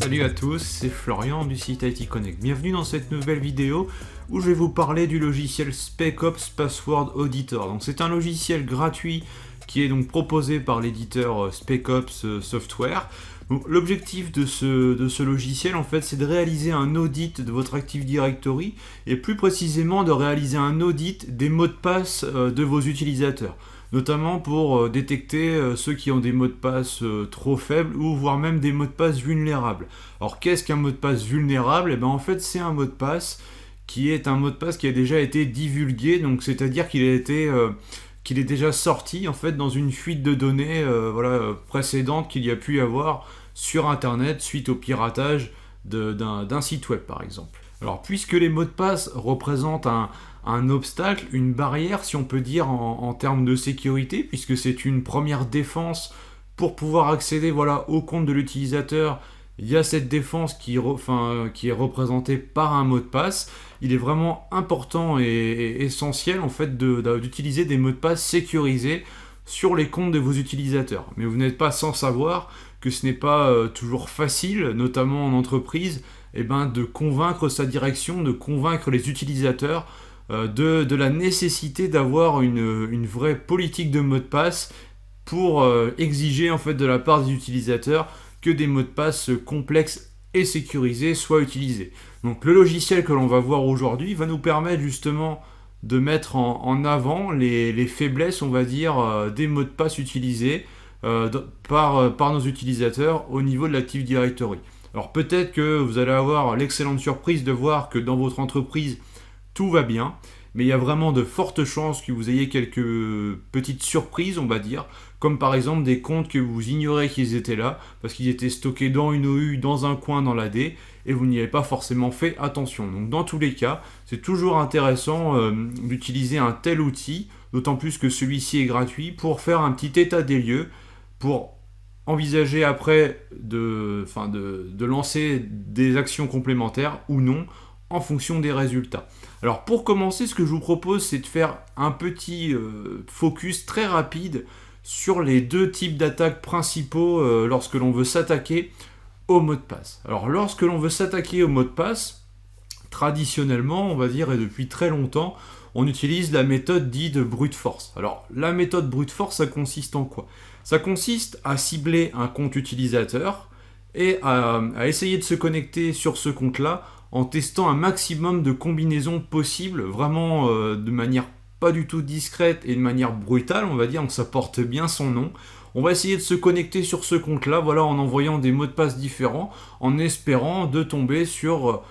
Salut à tous, c'est Florian du site IT Connect. Bienvenue dans cette nouvelle vidéo où je vais vous parler du logiciel SpecOps Password Auditor. Donc c'est un logiciel gratuit qui est donc proposé par l'éditeur SpecOps Software. Donc l'objectif de ce logiciel en fait c'est de réaliser un audit de votre Active Directory et plus précisément de réaliser un audit des mots de passe de vos utilisateurs. Notamment pour détecter ceux qui ont des mots de passe trop faibles ou voire même des mots de passe vulnérables. Alors qu'est-ce qu'un mot de passe vulnérable? Et bien en fait c'est un mot de passe qui est un mot de passe qui a déjà été divulgué, donc c'est-à-dire qu'il est déjà sorti en fait dans une fuite de données précédente qu'il y a pu y avoir sur internet suite au piratage d'un site web par exemple. Alors puisque les mots de passe représentent un obstacle, une barrière si on peut dire en termes de sécurité, puisque c'est une première défense pour pouvoir accéder au compte de l'utilisateur. Il y a cette défense qui est représentée par un mot de passe. Il est vraiment important et essentiel en fait d'utiliser des mots de passe sécurisés sur les comptes de vos utilisateurs. Mais vous n'êtes pas sans savoir que ce n'est pas toujours facile, notamment en entreprise, de convaincre sa direction, de convaincre les utilisateurs de la nécessité d'avoir une vraie politique de mot de passe pour exiger en fait de la part des utilisateurs que des mots de passe complexes et sécurisés soient utilisés. Donc le logiciel que l'on va voir aujourd'hui va nous permettre justement de mettre en avant les faiblesses, on va dire, des mots de passe utilisés par nos utilisateurs au niveau de l'Active Directory. Alors peut-être que vous allez avoir l'excellente surprise de voir que dans votre entreprise, tout va bien, mais il y a vraiment de fortes chances que vous ayez quelques petites surprises, on va dire, comme par exemple des comptes que vous ignorez qu'ils étaient là, parce qu'ils étaient stockés dans une OU, dans un coin dans l'AD, et vous n'y avez pas forcément fait attention. Donc dans tous les cas, c'est toujours intéressant d'utiliser un tel outil, d'autant plus que celui-ci est gratuit, pour faire un petit état des lieux, pour envisager après de lancer des actions complémentaires ou non, en fonction des résultats. Alors pour commencer, ce que je vous propose, c'est de faire un petit focus très rapide sur les deux types d'attaques principaux lorsque l'on veut s'attaquer au mot de passe. Alors lorsque l'on veut s'attaquer au mot de passe, traditionnellement, on va dire, et depuis très longtemps, on utilise la méthode dite de brute force. Alors la méthode brute force, ça consiste en quoi? Ça consiste à cibler un compte utilisateur et à essayer de se connecter sur ce compte-là en testant un maximum de combinaisons possibles, vraiment de manière pas du tout discrète et de manière brutale, on va dire, donc ça porte bien son nom. On va essayer de se connecter sur ce compte-là, en envoyant des mots de passe différents, en espérant de tomber sur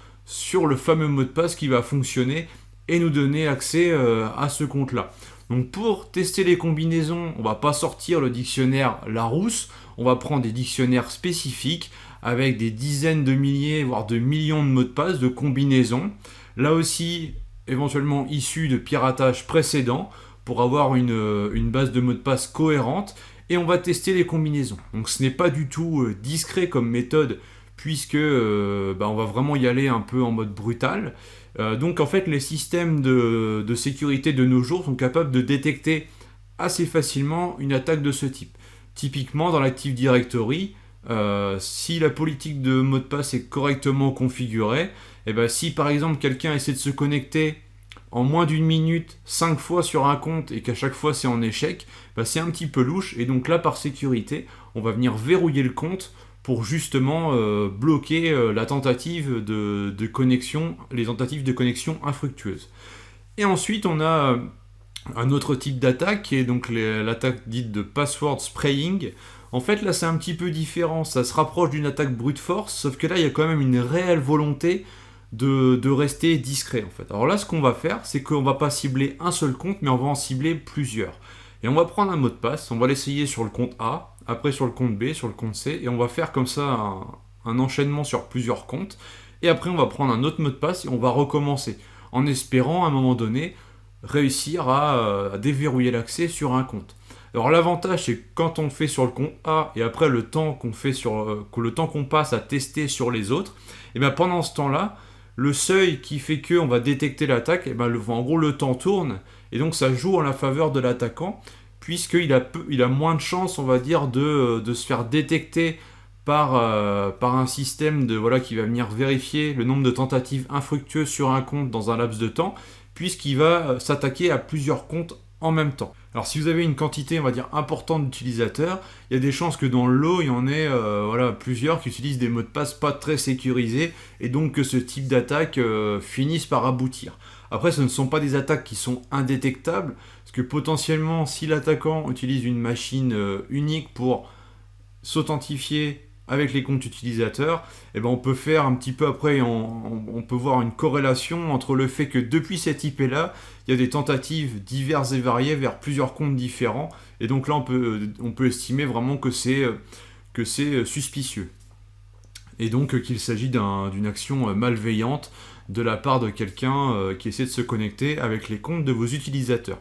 le fameux mot de passe qui va fonctionner et nous donner accès à ce compte-là. Donc pour tester les combinaisons, on va pas sortir le dictionnaire Larousse, on va prendre des dictionnaires spécifiques avec des dizaines de milliers, voire de millions de mots de passe, de combinaisons. Là aussi, éventuellement issus de piratages précédents pour avoir une base de mots de passe cohérente et on va tester les combinaisons. Donc ce n'est pas du tout discret comme méthode puisque on va vraiment y aller un peu en mode brutal. Donc en fait les systèmes de sécurité de nos jours sont capables de détecter assez facilement une attaque de ce type. Typiquement dans l'Active Directory, si la politique de mot de passe est correctement configurée, si par exemple quelqu'un essaie de se connecter en moins d'une minute 5 fois sur un compte et qu'à chaque fois c'est en échec, c'est un petit peu louche et donc là par sécurité on va venir verrouiller le compte pour justement bloquer la tentative de connexion, les tentatives de connexion infructueuses. Et ensuite on a un autre type d'attaque qui est donc l'attaque dite de password spraying. En fait là c'est un petit peu différent, ça se rapproche d'une attaque brute force, sauf que là il y a quand même une réelle volonté de rester discret en fait. Alors là ce qu'on va faire, c'est qu'on va pas cibler un seul compte, mais on va en cibler plusieurs. Et on va prendre un mot de passe, on va l'essayer sur le compte A, après sur le compte B, sur le compte C, et on va faire comme ça un enchaînement sur plusieurs comptes. Et après on va prendre un autre mot de passe et on va recommencer, en espérant à un moment donné réussir à déverrouiller l'accès sur un compte. Alors l'avantage c'est que quand on le fait sur le compte A et après le temps qu'on passe à tester sur les autres, et pendant ce temps-là, le seuil qui fait qu'on va détecter l'attaque, en gros le temps tourne et donc ça joue en la faveur de l'attaquant puisqu'il a moins de chances, on va dire, de se faire détecter par un système qui va venir vérifier le nombre de tentatives infructueuses sur un compte dans un laps de temps, puisqu'il va s'attaquer à plusieurs comptes en même temps. Alors si vous avez une quantité, on va dire, importante d'utilisateurs, il y a des chances que dans le lot, il y en ait plusieurs qui utilisent des mots de passe pas très sécurisés, et donc que ce type d'attaque finisse par aboutir. Après, ce ne sont pas des attaques qui sont indétectables, parce que potentiellement, si l'attaquant utilise une machine unique pour s'authentifier avec les comptes utilisateurs, on peut faire un petit peu après, on peut voir une corrélation entre le fait que depuis cette IP-là, il y a des tentatives diverses et variées vers plusieurs comptes différents, et donc là on peut estimer vraiment que c'est suspicieux. Et donc qu'il s'agit d'une action malveillante de la part de quelqu'un qui essaie de se connecter avec les comptes de vos utilisateurs.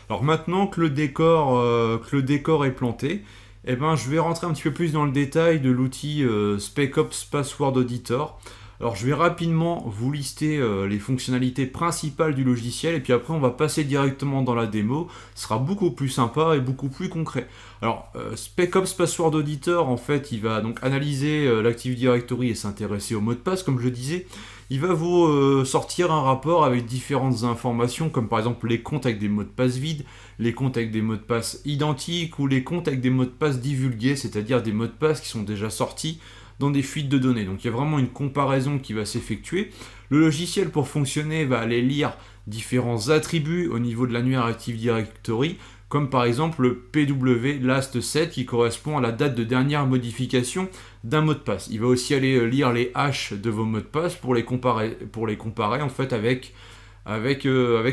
Alors maintenant que le décor est planté, je vais rentrer un petit peu plus dans le détail de l'outil SpecOps Password Auditor. Alors je vais rapidement vous lister les fonctionnalités principales du logiciel, et puis après on va passer directement dans la démo. Ce sera beaucoup plus sympa et beaucoup plus concret. Alors SpecOps Password Auditor, en fait, il va donc analyser l'Active Directory et s'intéresser aux mots de passe, comme je le disais. Il va vous sortir un rapport avec différentes informations, comme par exemple les comptes avec des mots de passe vides, les comptes avec des mots de passe identiques, ou les comptes avec des mots de passe divulgués, c'est-à-dire des mots de passe qui sont déjà sortis dans des fuites de données. Donc il y a vraiment une comparaison qui va s'effectuer. Le logiciel, pour fonctionner, va aller lire différents attributs au niveau de l'annuaire Active Directory, comme par exemple le PW Last Set qui correspond à la date de dernière modification d'un mot de passe. Il va aussi aller lire les hashes de vos mots de passe pour les comparer en fait avec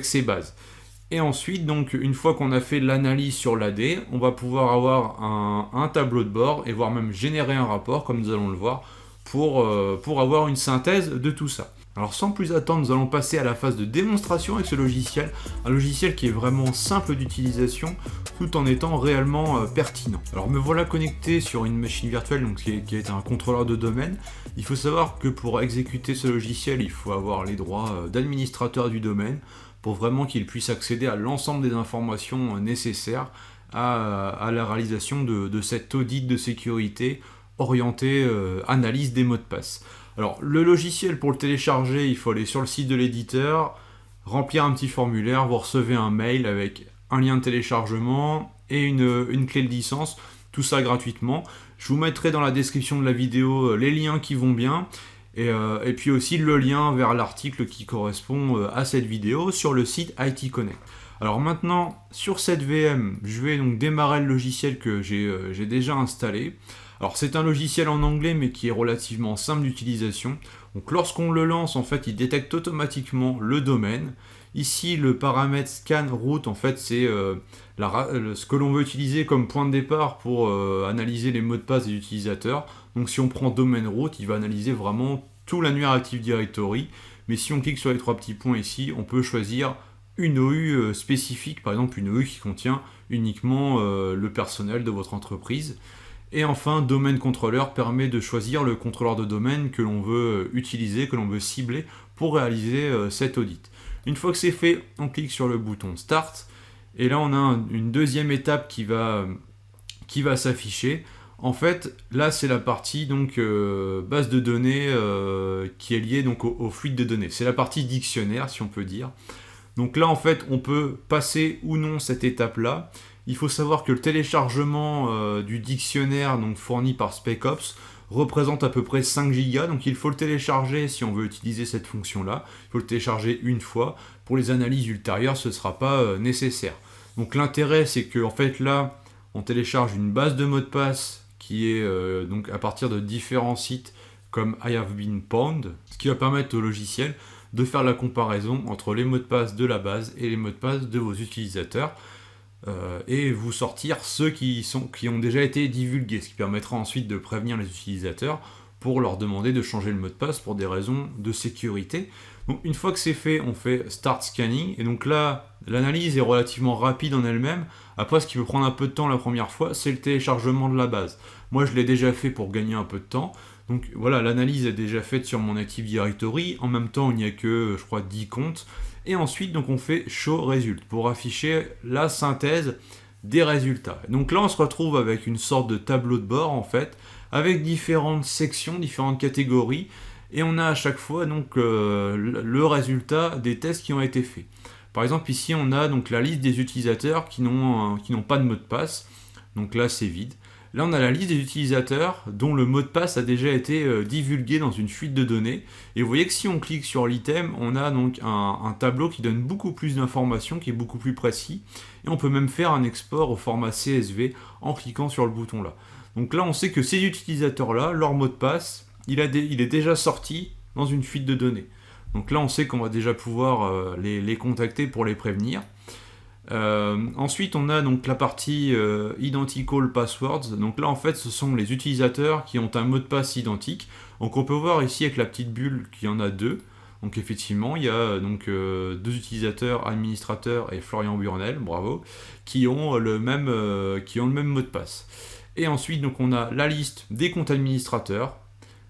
ces bases. Et ensuite, donc, une fois qu'on a fait l'analyse sur l'AD, on va pouvoir avoir un tableau de bord et voire même générer un rapport, comme nous allons le voir, pour avoir une synthèse de tout ça. Alors sans plus attendre, nous allons passer à la phase de démonstration avec ce logiciel, un logiciel qui est vraiment simple d'utilisation tout en étant réellement pertinent. Alors me voilà connecté sur une machine virtuelle donc, qui est un contrôleur de domaine. Il faut savoir que pour exécuter ce logiciel, il faut avoir les droits d'administrateur du domaine pour vraiment qu'il puisse accéder à l'ensemble des informations nécessaires à la réalisation de cet audit de sécurité orienté analyse des mots de passe. Alors, le logiciel, pour le télécharger, il faut aller sur le site de l'éditeur, remplir un petit formulaire, vous recevez un mail avec un lien de téléchargement et une clé de licence, tout ça gratuitement. Je vous mettrai dans la description de la vidéo les liens qui vont bien, et puis aussi le lien vers l'article qui correspond à cette vidéo sur le site IT Connect. Alors maintenant, sur cette VM, je vais donc démarrer le logiciel que j'ai déjà installé. Alors c'est un logiciel en anglais mais qui est relativement simple d'utilisation. Donc lorsqu'on le lance, en fait, il détecte automatiquement le domaine. Ici, le paramètre scan route, en fait, c'est ce que l'on veut utiliser comme point de départ pour analyser les mots de passe des utilisateurs. Donc si on prend domaine route, il va analyser vraiment tout l'annuaire Active Directory. Mais si on clique sur les trois petits points ici, on peut choisir une OU spécifique, par exemple une OU qui contient uniquement le personnel de votre entreprise. Et enfin, domaine contrôleur permet de choisir le contrôleur de domaine que l'on veut utiliser, que l'on veut cibler pour réaliser cet audit. Une fois que c'est fait, on clique sur le bouton Start. Et là, on a une deuxième étape qui va s'afficher. En fait, là, c'est la partie donc, base de données qui est liée donc, aux fuites de données. C'est la partie dictionnaire, si on peut dire. Donc là, en fait, on peut passer ou non cette étape-là. Il faut savoir que le téléchargement du dictionnaire donc, fourni par SpecOps représente à peu près 5 Go, donc il faut le télécharger si on veut utiliser cette fonction-là. Il faut le télécharger une fois. Pour les analyses ultérieures, ce ne sera pas nécessaire. Donc l'intérêt, c'est que en fait, là, on télécharge une base de mots de passe qui est donc à partir de différents sites comme I have been pwned, ce qui va permettre au logiciel de faire la comparaison entre les mots de passe de la base et les mots de passe de vos utilisateurs. Et vous sortir ceux qui ont déjà été divulgués, ce qui permettra ensuite de prévenir les utilisateurs pour leur demander de changer le mot de passe pour des raisons de sécurité. Donc une fois que c'est fait, on fait Start Scanning, et donc là, l'analyse est relativement rapide en elle-même. Après, ce qui peut prendre un peu de temps la première fois, c'est le téléchargement de la base. Moi, je l'ai déjà fait pour gagner un peu de temps. Donc voilà, l'analyse est déjà faite sur mon Active Directory. En même temps, il n'y a que, je crois, 10 comptes. Et ensuite, donc, on fait Show Result pour afficher la synthèse des résultats. Donc là, on se retrouve avec une sorte de tableau de bord, en fait, avec différentes sections, différentes catégories, et on a à chaque fois donc le résultat des tests qui ont été faits. Par exemple ici on a donc la liste des utilisateurs qui n'ont pas de mot de passe, donc là c'est vide. Là on a la liste des utilisateurs dont le mot de passe a déjà été divulgué dans une fuite de données, et vous voyez que si on clique sur l'item, on a donc un tableau qui donne beaucoup plus d'informations, qui est beaucoup plus précis, et on peut même faire un export au format CSV en cliquant sur le bouton là. Donc là on sait que ces utilisateurs là, leur mot de passe, il est déjà sorti dans une fuite de données. Donc là on sait qu'on va déjà pouvoir les contacter pour les prévenir. Ensuite on a donc la partie Identical Passwords. Donc là en fait ce sont les utilisateurs qui ont un mot de passe identique. Donc on peut voir ici avec la petite bulle qu'il y en a deux. Donc effectivement il y a deux utilisateurs, administrateurs et Florian Burnel, bravo, qui ont le même mot de passe. Et ensuite donc on a la liste des comptes administrateurs,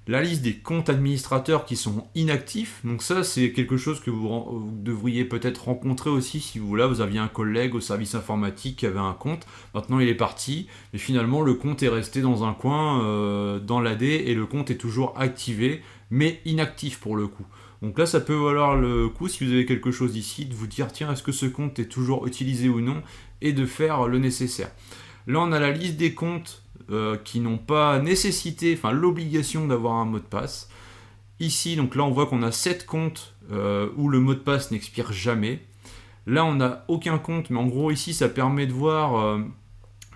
la liste des comptes administrateurs qui sont inactifs. Donc ça c'est quelque chose que vous devriez peut-être rencontrer aussi si vous aviez un collègue au service informatique qui avait un compte. Maintenant il est parti, mais finalement le compte est resté dans un coin dans l'AD et le compte est toujours activé, mais inactif pour le coup. Donc là ça peut valoir le coup, si vous avez quelque chose ici, de vous dire tiens, est-ce que ce compte est toujours utilisé ou non, et de faire le nécessaire. Là on a la liste des comptes qui n'ont pas l'obligation d'avoir un mot de passe. Ici, donc là on voit qu'on a 7 comptes où le mot de passe n'expire jamais. Là on n'a aucun compte, mais en gros ici ça permet de voir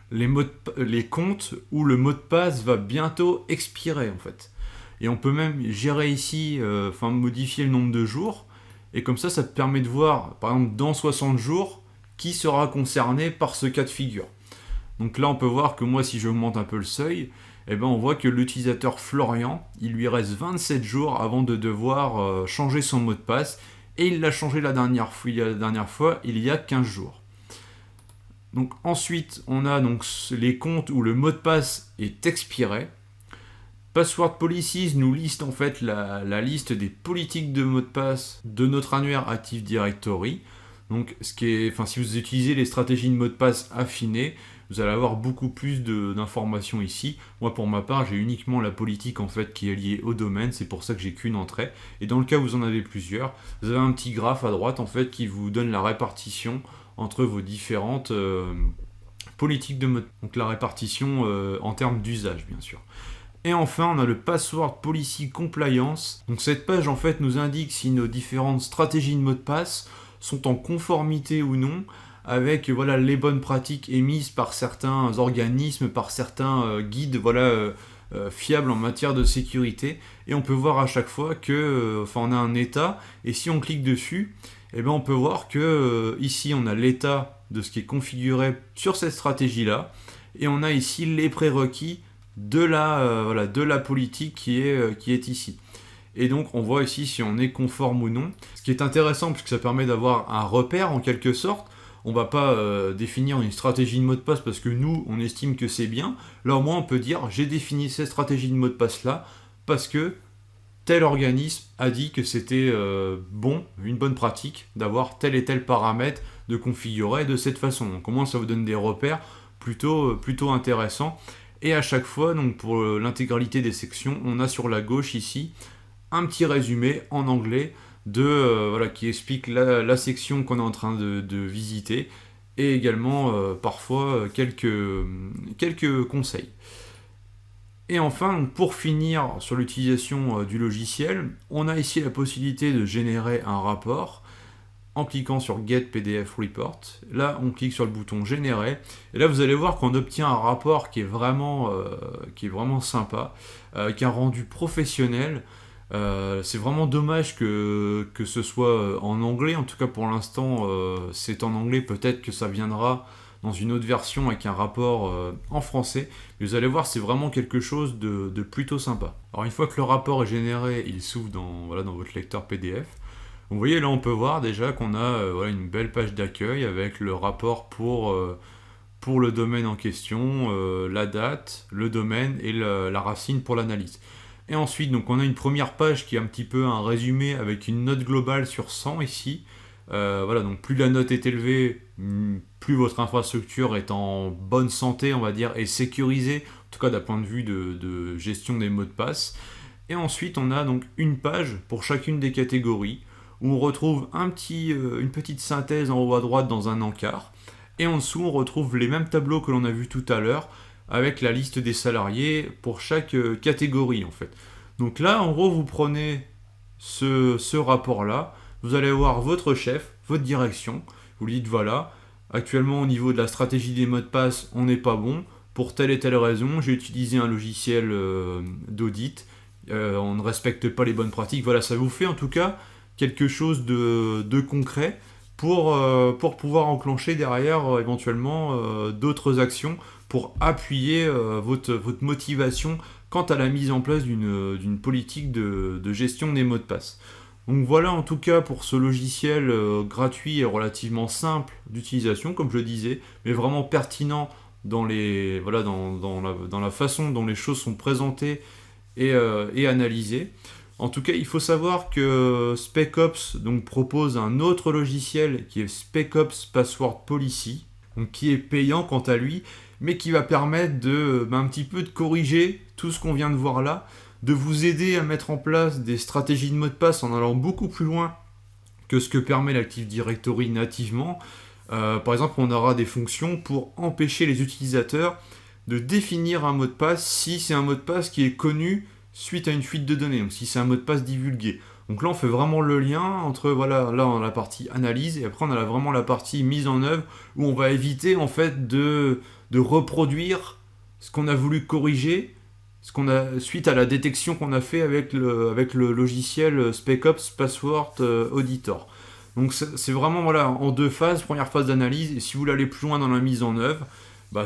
les comptes où le mot de passe va bientôt expirer en fait. Et on peut même gérer ici, modifier le nombre de jours, et comme ça te permet de voir, par exemple dans 60 jours, qui sera concerné par ce cas de figure. Donc là on peut voir que moi si j'augmente un peu le seuil, on voit que l'utilisateur Florian, il lui reste 27 jours avant de devoir changer son mot de passe, et il l'a changé la dernière fois il y a 15 jours. Donc ensuite on a donc les comptes où le mot de passe est expiré. Password Policies nous liste en fait la liste des politiques de mot de passe de notre annuaire Active Directory. Donc si vous utilisez les stratégies de mot de passe affinées, vous allez avoir beaucoup plus d'informations ici. Moi pour ma part j'ai uniquement la politique en fait qui est liée au domaine, c'est pour ça que j'ai qu'une entrée. Et dans le cas où vous en avez plusieurs, vous avez un petit graphe à droite en fait qui vous donne la répartition entre vos différentes politiques de mot de passe. Donc la répartition en termes d'usage bien sûr. Et enfin, on a le Password Policy Compliance. Donc cette page en fait nous indique si nos différentes stratégies de mot de passe sont en conformité ou non avec les bonnes pratiques émises par certains organismes, par certains guides fiables en matière de sécurité. Et on peut voir à chaque fois que on a un état, et si on clique dessus, on peut voir que ici on a l'état de ce qui est configuré sur cette stratégie là, et on a ici les prérequis de la politique qui est ici. Et donc on voit ici si on est conforme ou non. Ce qui est intéressant puisque ça permet d'avoir un repère en quelque sorte. On ne va pas définir une stratégie de mot de passe parce que nous on estime que c'est bien. Là au moins on peut dire j'ai défini cette stratégie de mot de passe là parce que tel organisme a dit que c'était une bonne pratique d'avoir tel et tel paramètre de configurer de cette façon. Donc au moins ça vous donne des repères plutôt intéressants. Et à chaque fois, donc pour l'intégralité des sections, on a sur la gauche ici un petit résumé en anglais qui explique la section qu'on est en train de visiter, et également parfois quelques conseils. Et enfin, pour finir sur l'utilisation du logiciel, on a ici la possibilité de générer un rapport en cliquant sur Get PDF Report. Là, on clique sur le bouton Générer. Et là, vous allez voir qu'on obtient un rapport qui est vraiment sympa, avec un rendu professionnel. C'est vraiment dommage que ce soit en anglais. En tout cas, pour l'instant, c'est en anglais. Peut-être que ça viendra dans une autre version avec un rapport en français. Mais vous allez voir, c'est vraiment quelque chose de plutôt sympa. Alors, une fois que le rapport est généré, il s'ouvre dans votre lecteur PDF. Vous voyez là on peut voir déjà qu'on a une belle page d'accueil avec le rapport pour le domaine en question, la date, le domaine et la racine pour l'analyse. Et ensuite donc on a une première page qui est un petit peu un résumé avec une note globale sur 100 ici. Donc plus la note est élevée, plus votre infrastructure est en bonne santé on va dire et sécurisée tout cas d'un point de vue de gestion des mots de passe. Et ensuite, on a donc une page pour chacune des catégories, où on retrouve une petite synthèse en haut à droite dans un encart. Et en dessous, on retrouve les mêmes tableaux que l'on a vus tout à l'heure, avec la liste des salariés pour chaque catégorie en fait. Donc là, en gros, vous prenez ce rapport-là, vous allez voir votre chef, votre direction, vous lui dites voilà, actuellement au niveau de la stratégie des mots de passe, on n'est pas bon, pour telle et telle raison, j'ai utilisé un logiciel d'audit, on ne respecte pas les bonnes pratiques, voilà, ça vous fait en tout cas quelque chose de concret pour pouvoir enclencher derrière éventuellement d'autres actions pour appuyer votre motivation quant à la mise en place d'une politique de gestion des mots de passe. Donc voilà en tout cas pour ce logiciel gratuit et relativement simple d'utilisation, comme je le disais, mais vraiment pertinent dans la façon dont les choses sont présentées et analysées. En tout cas, il faut savoir que SpecOps donc, propose un autre logiciel qui est SpecOps Password Policy, donc, qui est payant quant à lui, mais qui va permettre un petit peu de corriger tout ce qu'on vient de voir là, de vous aider à mettre en place des stratégies de mot de passe en allant beaucoup plus loin que ce que permet l'Active Directory nativement. Par exemple, on aura des fonctions pour empêcher les utilisateurs de définir un mot de passe si c'est un mot de passe qui est connu suite à une fuite de données, donc si c'est un mot de passe divulgué. Donc là, on fait vraiment le lien entre, voilà, là on a la partie analyse, et après on a vraiment la partie mise en œuvre, où on va éviter en fait de reproduire ce qu'on a voulu corriger, suite à la détection qu'on a fait avec le logiciel SpecOps Password Auditor. Donc c'est vraiment voilà, en deux phases, première phase d'analyse, et si vous voulez aller plus loin dans la mise en œuvre,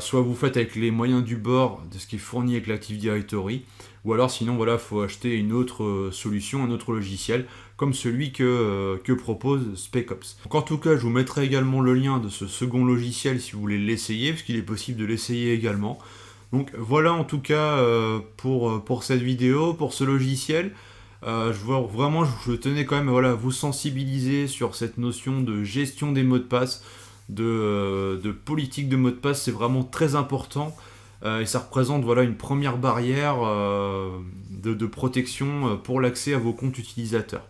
soit vous faites avec les moyens du bord de ce qui est fourni avec l'Active Directory, ou alors sinon voilà, faut acheter une autre solution, un autre logiciel, comme celui que propose SpecOps. Donc en tout cas, je vous mettrai également le lien de ce second logiciel si vous voulez l'essayer, parce qu'il est possible de l'essayer également. Donc voilà en tout cas pour cette vidéo, pour ce logiciel. Je tenais quand même à vous sensibiliser sur cette notion de gestion des mots de passe, de politique de mots de passe, c'est vraiment très important et ça représente une première barrière de protection pour l'accès à vos comptes utilisateurs.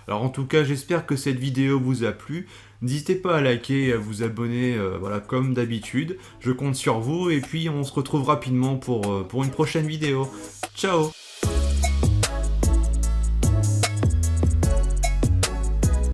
Alors en tout cas, j'espère que cette vidéo vous a plu. N'hésitez pas à liker et à vous abonner comme d'habitude. Je compte sur vous et puis on se retrouve rapidement pour une prochaine vidéo. Ciao!